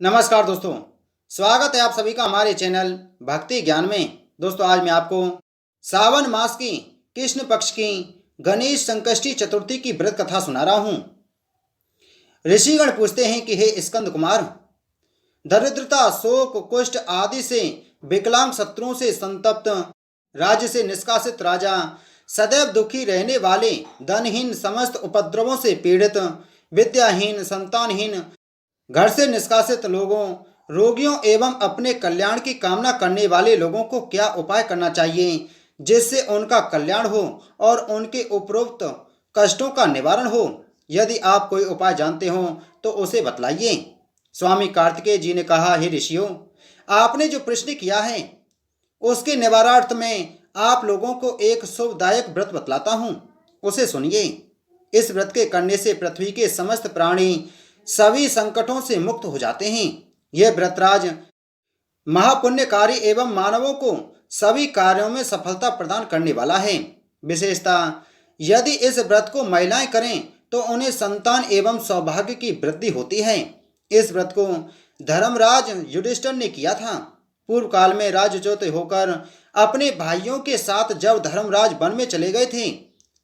नमस्कार दोस्तों। स्वागत है आप सभी का हमारे चैनल भक्ति ज्ञान में। दोस्तों आज मैं आपको सावन मास की कृष्ण पक्ष की गणेश संकष्टी चतुर्थी की व्रत कथा सुना रहा हूँ। ऋषिगण पूछते हैं कि हे स्कंद कुमार, दरिद्रता, शोक, कुष्ठ आदि से विकलांग शत्रुओं से संतप्त, राज्य से निष्कासित राजा, सदैव दुखी रहने वाले, धनहीन, समस्त उपद्रवों से पीड़ित, विद्याहीन, संतानहीन, घर से निष्कासित लोगों, रोगियों एवं अपने कल्याण की कामना करने वाले लोगों को क्या उपाय करना चाहिए जिससे उनका कल्याण हो और उनके उपरोक्त कष्टों का निवारण हो? यदि आप कोई उपाय जानते हो तो उसे बतलाइए। स्वामी कार्तिकेय जी ने कहा, हे ऋषियों, आपने जो प्रश्न किया है उसके निवारणार्थ में आप लोगों को एक शुभदायक व्रत बतलाता हूँ, उसे सुनिए। इस व्रत के करने से पृथ्वी के समस्त प्राणी सभी संकटों से मुक्त हो जाते हैं। यह व्रतराज महापुण्यकारी एवं मानवों को सभी कार्यों में सफलता प्रदान करने वाला है। विशेषता, यदि इस व्रत को महिलाएं करें तो उन्हें संतान एवं सौभाग्य की वृद्धि होती है। इस व्रत को धर्मराज युधिष्ठिर ने किया था। पूर्व काल में राजच्युत होकर अपने भाइयों के साथ जब धर्मराज वन में चले गए थे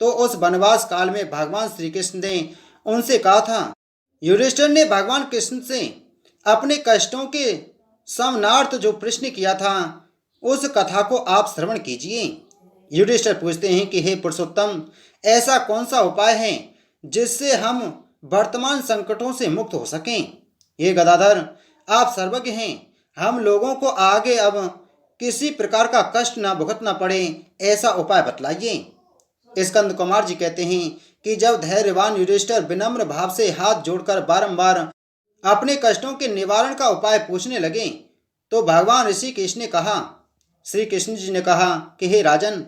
तो उस वनवास काल में भगवान श्री कृष्ण ने उनसे कहा था। युधिष्ठिर ने भगवान कृष्ण से अपने कष्टों के समनार्थ जो प्रश्न किया था उस कथा को आप श्रवण कीजिए। युधिष्ठिर पूछते हैं कि हे पुरुषोत्तम, ऐसा कौन सा उपाय है जिससे हम वर्तमान संकटों से मुक्त हो सकें? ये गदाधर, आप सर्वज्ञ हैं, हम लोगों को आगे अब किसी प्रकार का कष्ट न भुगतना पड़े, ऐसा उपाय बतलाइए। स्कंद कुमार जी कहते हैं कि जब धैर्यवान युधिष्ठिर विनम्र भाव से हाथ जोड़कर बारंबार अपने कष्टों के निवारण का उपाय पूछने लगे तो भगवान ऋषि कृष्ण ने कहा, श्री कृष्ण जी ने कहा कि हे राजन,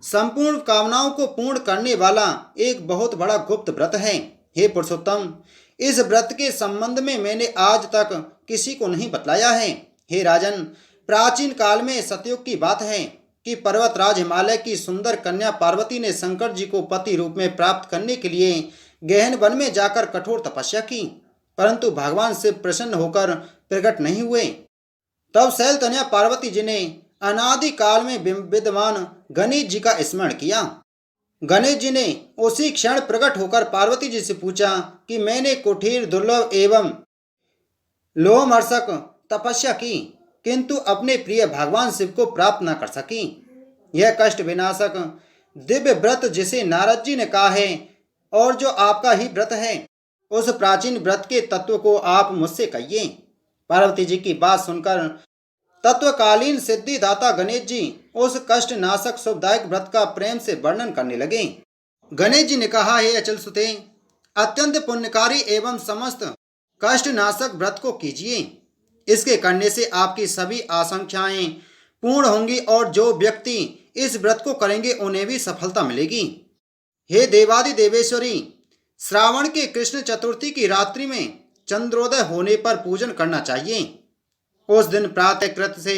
संपूर्ण कामनाओं को पूर्ण करने वाला एक बहुत बड़ा गुप्त व्रत है। हे पुरुषोत्तम, इस व्रत के संबंध में मैंने आज तक किसी को नहीं बतलाया है। हे राजन, प्राचीन काल में सतयुग की बात है कि पर्वतराज हिमालय की सुंदर कन्या पार्वती ने शंकर जी को पति रूप में प्राप्त करने के लिए गहन वन में जाकर कठोर तपस्या की, परंतु भगवान शिव प्रसन्न होकर प्रकट नहीं हुए। तब शैलतनया पार्वती जी ने अनादि काल में विद्यमान गणेश जी का स्मरण किया। गणेश जी ने उसी क्षण प्रकट होकर पार्वती जी से पूछा कि मैंने कुटीर, दुर्लभ एवं लोमहर्षक तपस्या की, किंतु अपने प्रिय भगवान शिव को प्राप्त न कर सकी। यह कष्ट विनाशक दिव्य व्रत जिसे नारद जी ने कहा है और जो आपका ही व्रत है, उस प्राचीन व्रत के तत्व को आप मुझसे कहिए। पार्वती जी की बात सुनकर तत्वकालीन सिद्धिदाता गणेश जी उस कष्ट नाशक शुभदायक व्रत का प्रेम से वर्णन करने लगे। गणेश जी ने कहा, हे अचल सुते, अत्यंत पुण्यकारी एवं समस्त कष्ट नाशक व्रत को कीजिए। इसके करने से आपकी सभी आकांक्षाएं पूर्ण होंगी और जो व्यक्ति इस व्रत को करेंगे उन्हें भी सफलता मिलेगी। हे देवादि देवेश्वरी, श्रावण के कृष्ण चतुर्थी की रात्रि में चंद्रोदय होने पर पूजन करना चाहिए। उस दिन प्रातःकृत से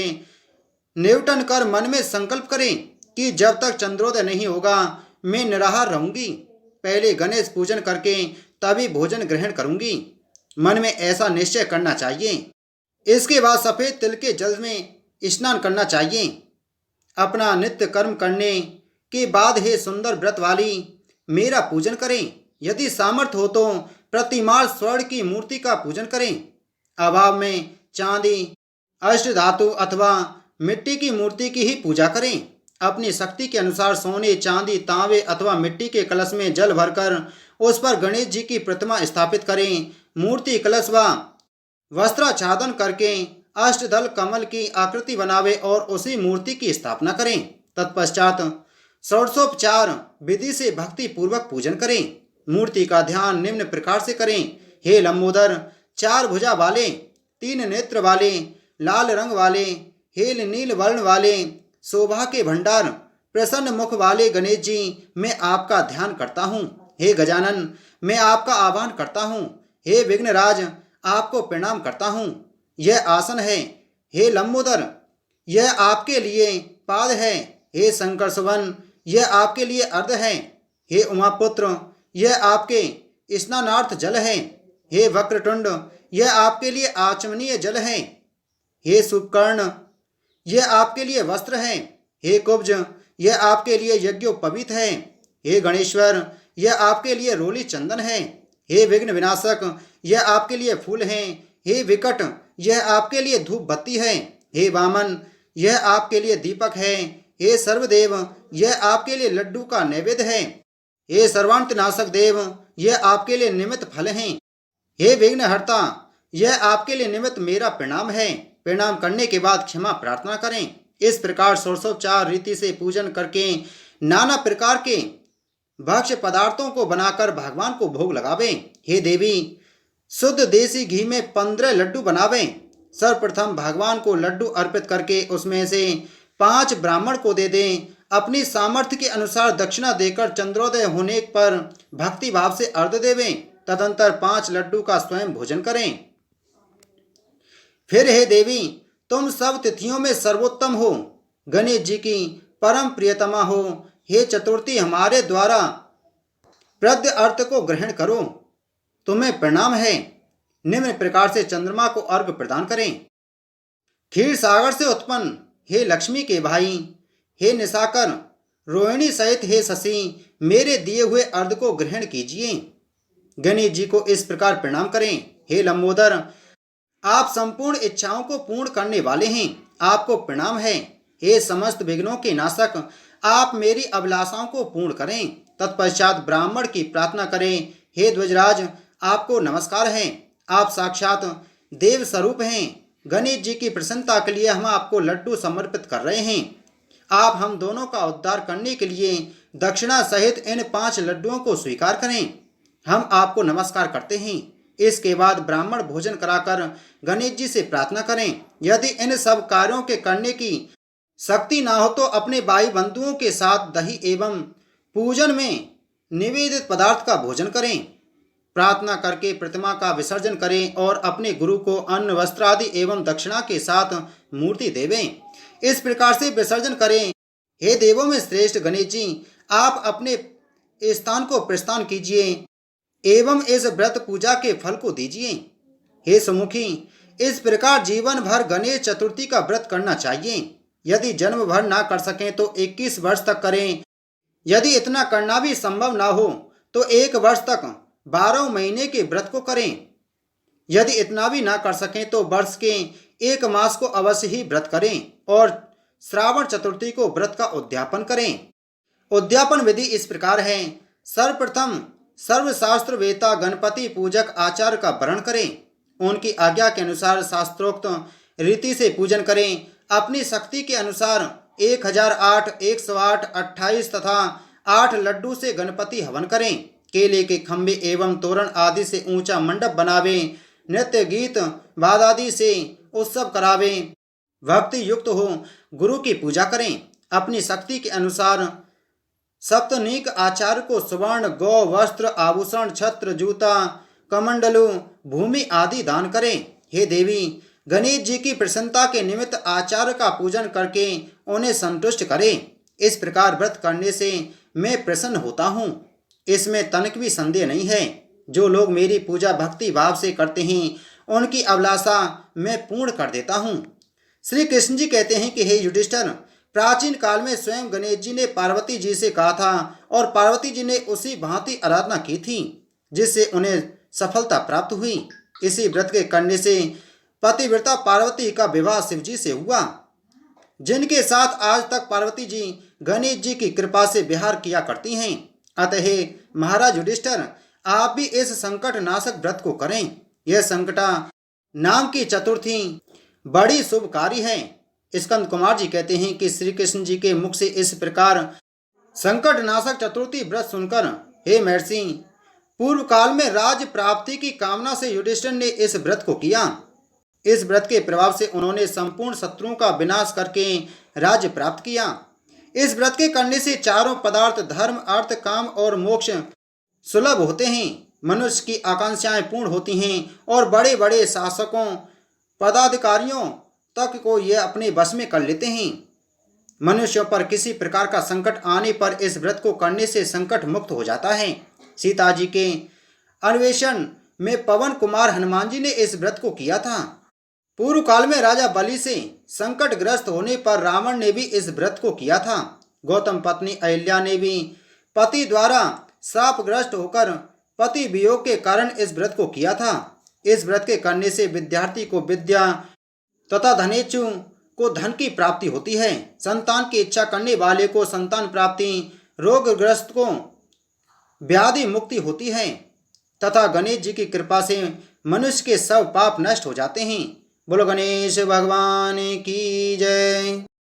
निवटन कर मन में संकल्प करें कि जब तक चंद्रोदय नहीं होगा मैं निराहार रहूंगी। पहले गणेश पूजन करके तभी भोजन ग्रहण करूंगी। मन में ऐसा निश्चय करना चाहिए। इसके बाद सफेद तिल के जल में स्नान करना चाहिए। अपना नित्य कर्म करने के बाद हे सुंदर व्रत वाली, मेरा पूजन करें। यदि सामर्थ्य हो तो प्रतिमाल स्वर्ण की मूर्ति का पूजन करें। अभाव में चांदी, अष्ट धातु अथवा मिट्टी की मूर्ति की ही पूजा करें। अपनी शक्ति के अनुसार सोने, चांदी, तांबे अथवा मिट्टी के कलश में जल भरकर उस पर गणेश जी की प्रतिमा स्थापित करें। मूर्ति कलश व वस्त्राच्छादन करके अष्टदल कमल की आकृति बनावे और उसी मूर्ति की स्थापना करें। तत्पश्चात षोडशोपचार विधि से भक्ति पूर्वक पूजन करें। मूर्ति का ध्यान निम्न प्रकार से करें। हे लंबोदर, चार भुजा वाले, तीन नेत्र वाले, लाल रंग वाले, हेल नील वर्ण वाले, शोभा के भंडार, प्रसन्न मुख वाले गणेश जी, मैं आपका ध्यान करता हूँ। हे गजानन, मैं आपका आह्वान करता हूँ। हे विघ्नराज, आपको प्रणाम करता हूँ। यह आसन है। हे लंबोदर, यह आपके लिए पाद है। हे शंकर सुवन, यह आपके लिए अर्ध है। हे उमापुत्र, यह आपके स्नानार्थ जल है। हे वक्रतुंड, यह आपके लिए आचमनीय जल है। हे शुभकर्ण, यह आपके लिए वस्त्र है। हे कुब्ज, यह आपके लिए यज्ञोपवीत है। हे गणेश्वर, यह आपके लिए रोली चंदन है। हे विघ्न विनाशक, यह आपके लिए फूल हैं। हे विकट, यह आपके लिए धूप बत्ती है। हे वामन, यह आपके लिए दीपक है। हे सर्वदेव, यह आपके लिए लड्डू का नैवेद्य है। हे सर्वांतनाशक देव, यह आपके लिए निमित्त फल हैं। हे विघ्नहर्ता, यह आपके लिए निमित्त मेरा प्रणाम है। प्रणाम करने के बाद क्षमा प्रार्थना करें। इस प्रकार षोडशोपचार रीति से पूजन करके नाना प्रकार के भक्ष्य पदार्थों को बनाकर भगवान को भोग लगावें। हे देवी, शुद्ध देसी घी में 15 लड्डू बनावें। सर्वप्रथम भगवान को लड्डू अर्पित करके उसमें से 5 ब्राह्मण को दे दें। अपनी सामर्थ्य के अनुसार दक्षिणा देकर चंद्रोदय होने पर भक्ति भाव से अर्घ्य देवें। तदंतर 5 लड्डू का स्वयं भोजन करें। फिर हे देवी, तुम सब तिथियों में सर्वोत्तम हो, गणेश जी की परम प्रियतमा हो। हे चतुर्थी, हमारे द्वारा प्रद्य अर्थ को ग्रहण करो, तुम्हें प्रणाम है। निम्न प्रकार से चंद्रमा को अर्घ्य प्रदान करें। क्षीर सागर से उत्पन्न हे लक्ष्मी के भाई, हे निशाकर, रोहिणी सहित हे शशि, मेरे दिए हुए अर्घ्य को ग्रहण कीजिए। गणेश जी को इस प्रकार प्रणाम करें। हे लंबोदर, आप संपूर्ण इच्छाओं को पूर्ण करने वाले हैं, आपको प्रणाम है। हे समस्त विघ्नों के नाशक, आप मेरी अभिलाषाओं को पूर्ण करें। तत्पश्चात ब्राह्मण की प्रार्थना करें। हे ध्वजराज, आपको नमस्कार है, आप साक्षात देव स्वरूप हैं। गणेश जी की प्रसन्नता के लिए हम आपको लड्डू समर्पित कर रहे हैं। आप हम दोनों का उद्धार करने के लिए दक्षिणा सहित इन 5 लड्डुओं को स्वीकार करें। हम आपको नमस्कार करते हैं। इसके बाद ब्राह्मण भोजन कराकर गणेश जी से प्रार्थना करें। यदि इन सब कार्यों के करने की शक्ति ना हो तो अपने भाई बंधुओं के साथ दही एवं पूजन में निवेदित पदार्थ का भोजन करें। प्रार्थना करके प्रतिमा का विसर्जन करें और अपने गुरु को अन्न वस्त्र आदि एवं दक्षिणा के साथ मूर्ति देवें। इस प्रकार से विसर्जन करें। हे देवों में श्रेष्ठ गणेश जी, आप अपने स्थान को प्रस्थान कीजिए एवं इस व्रत पूजा के फल को दीजिए। हे सुमुखी, इस प्रकार जीवन भर गणेश चतुर्थी का व्रत करना चाहिए। यदि जन्म भर ना कर सकें तो 21 वर्ष तक करें। यदि इतना करना भी संभव ना हो तो 1 वर्ष तक 12 महीने के व्रत को करें। यदि इतना भी ना कर सकें तो वर्ष के 1 मास को अवश्य ही व्रत करें और श्रावण चतुर्थी को व्रत का उद्यापन करें। उद्यापन विधि इस प्रकार है। सर्वप्रथम सर्वशास्त्र वेता गणपति पूजक आचार्य का वर्ण करें। उनकी आज्ञा के अनुसार शास्त्रोक्त रीति से पूजन करें। अपनी शक्ति के अनुसार 1008, 108, 28 तथा 8 लड्डू से गणपति हवन करें। केले के खंभे एवं तोरण आदि से ऊंचा मंडप बनावें। नृत्य गीत वादादि से उत्सव करावें। भक्ति युक्त हो गुरु की पूजा करें। अपनी शक्ति के अनुसार सप्तनीक आचार्य को स्वर्ण, गौ, वस्त्र, आभूषण, छत्र, जूता, कमंडलू, भूमि आदि दान करें। हे देवी, गणेश जी की प्रसन्नता के निमित्त आचार्य का पूजन करके उन्हें संतुष्ट करें। इस प्रकार व्रत करने से मैं प्रसन्न होता हूँ, इसमें तनिक भी संदेह नहीं है। जो लोग मेरी पूजा भक्ति भाव से करते हैं उनकी अभिलाषा मैं पूर्ण कर देता हूँ। श्री कृष्ण जी कहते हैं कि हे युधिष्ठिर, प्राचीन काल में स्वयं गणेश जी ने पार्वती जी से कहा था और पार्वती जी ने उसी भांति आराधना की थी जिससे उन्हें सफलता प्राप्त हुई। इसी व्रत के करने से पतिव्रता पार्वती का विवाह शिव जी से हुआ, जिनके साथ आज तक पार्वती जी गणेश जी की कृपा से विहार किया करती हैं। अतः महाराज युधिष्ठिर, आप भी इस संकट नाशक व्रत को करें। यह संकटा नाम की चतुर्थी बड़ी शुभकारी है। स्कंद कुमार जी कहते हैं कि श्री कृष्ण जी के मुख से इस प्रकार संकट नाशक चतुर्थी व्रत सुनकर, हे महर्षि, पूर्व काल में राज्य प्राप्ति की कामना से युधिष्ठिर ने इस व्रत को किया। इस व्रत के प्रभाव से उन्होंने संपूर्ण शत्रुओं का विनाश करके राज्य प्राप्त किया। इस व्रत के करने से चारों पदार्थ धर्म, अर्थ, काम और मोक्ष सुलभ होते हैं। मनुष्य की आकांक्षाएं पूर्ण होती हैं और बड़े बड़े शासकों, पदाधिकारियों तक को ये अपने वश में कर लेते हैं। मनुष्यों पर किसी प्रकार का संकट आने पर इस व्रत को करने से संकट मुक्त हो जाता है। सीता जी के अन्वेषण में पवन कुमार हनुमान जी ने इस व्रत को किया था। पूर्व काल में राजा बलि से संकटग्रस्त होने पर रावण ने भी इस व्रत को किया था। गौतम पत्नी अहिल्या ने भी पति द्वारा शापग्रस्त होकर पति वियोग के कारण इस व्रत को किया था। इस व्रत के करने से विद्यार्थी को विद्या तथा धनेच्छु को धन की प्राप्ति होती है। संतान की इच्छा करने वाले को संतान प्राप्ति, रोगग्रस्त को व्याधि मुक्ति होती है तथा गणेश जी की कृपा से मनुष्य के सब पाप नष्ट हो जाते हैं। बोलो गणेश भगवान की जय।